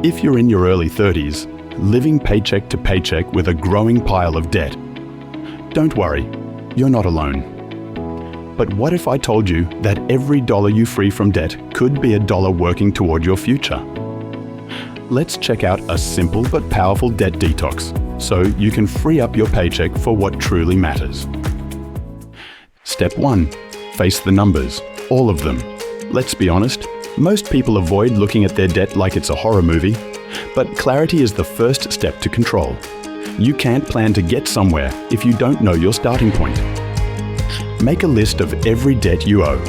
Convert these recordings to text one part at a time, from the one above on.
If you're in your early 30s, living paycheck to paycheck with a growing pile of debt, don't worry, you're not alone. But what if I told you that every dollar you free from debt could be a dollar working toward your future? Let's check out a simple but powerful debt detox so you can free up your paycheck for what truly matters. Step 1. Face the numbers, all of them. Let's be honest, most people avoid looking at their debt like it's a horror movie, but clarity is the first step to control. You can't plan to get somewhere if you don't know your starting point. Make a list of every debt you owe: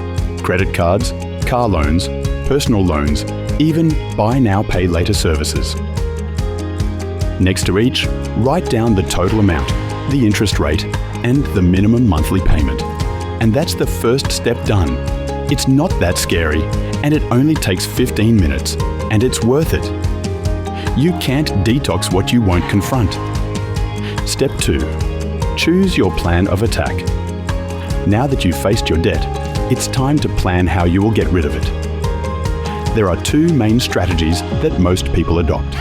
credit cards, car loans, personal loans, even buy now, pay later services. Next to each, write down the total amount, the interest rate, and the minimum monthly payment. And that's the first step done. It's not that scary, and it only takes 15 minutes, and it's worth it. You can't detox what you won't confront. Step 2. Choose your plan of attack. Now that you've faced your debt, it's time to plan how you will get rid of it. There are two main strategies that most people adopt.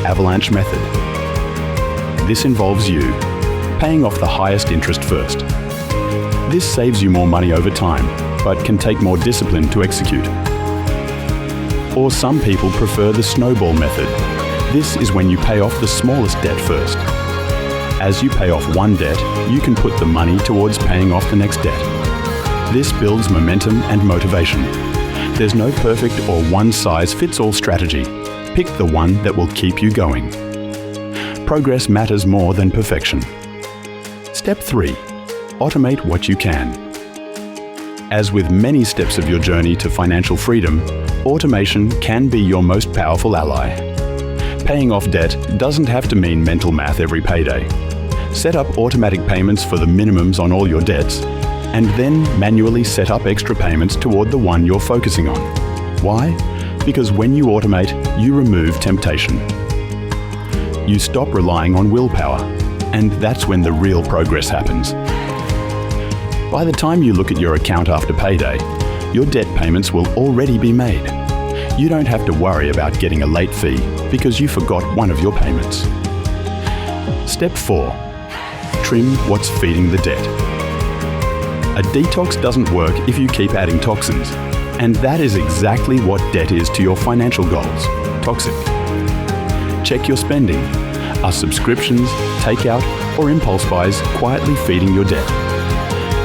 Avalanche method. This involves you paying off the highest interest first. This saves you more money over time, but can take more discipline to execute. Or some people prefer the snowball method. This is when you pay off the smallest debt first. As you pay off one debt, you can put the money towards paying off the next debt. This builds momentum and motivation. There's no perfect or one-size-fits-all strategy. Pick the one that will keep you going. Progress matters more than perfection. Step 3. Automate what you can. As with many steps of your journey to financial freedom, automation can be your most powerful ally. Paying off debt doesn't have to mean mental math every payday. Set up automatic payments for the minimums on all your debts, and then manually set up extra payments toward the one you're focusing on. Why? Because when you automate, you remove temptation. You stop relying on willpower, and that's when the real progress happens. By the time you look at your account after payday, your debt payments will already be made. You don't have to worry about getting a late fee because you forgot one of your payments. Step 4. Trim what's feeding the debt. A detox doesn't work if you keep adding toxins, and that is exactly what debt is to your financial goals: toxic. Check your spending. Are subscriptions, takeout, or impulse buys quietly feeding your debt?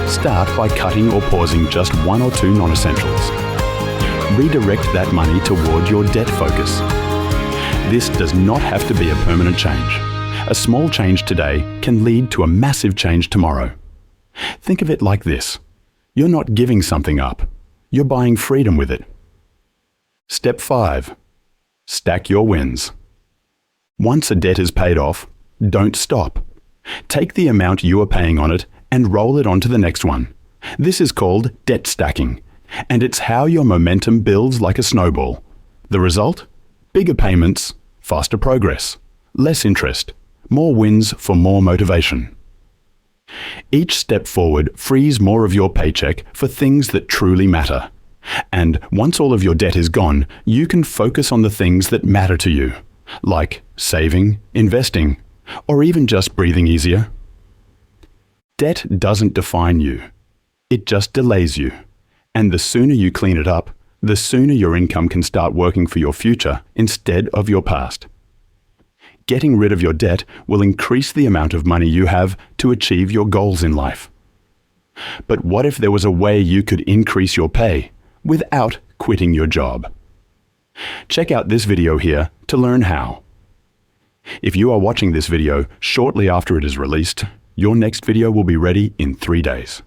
Start by cutting or pausing just 1 or 2 non-essentials. Redirect that money toward your debt focus. This does not have to be a permanent change. A small change today can lead to a massive change tomorrow. Think of it like this. You're not giving something up. You're buying freedom with it. Step 5. Stack your wins. Once a debt is paid off, don't stop. Take the amount you are paying on it and roll it onto the next one. This is called debt stacking, and it's how your momentum builds like a snowball. The result? Bigger payments, faster progress, less interest, more wins for more motivation. Each step forward frees more of your paycheck for things that truly matter. And once all of your debt is gone, you can focus on the things that matter to you, like saving, investing, or even just breathing easier. Debt doesn't define you. It just delays you. And the sooner you clean it up, the sooner your income can start working for your future instead of your past. Getting rid of your debt will increase the amount of money you have to achieve your goals in life. But what if there was a way you could increase your pay without quitting your job? Check out this video here to learn how. If you are watching this video shortly after it is released, your next video will be ready in 3 days.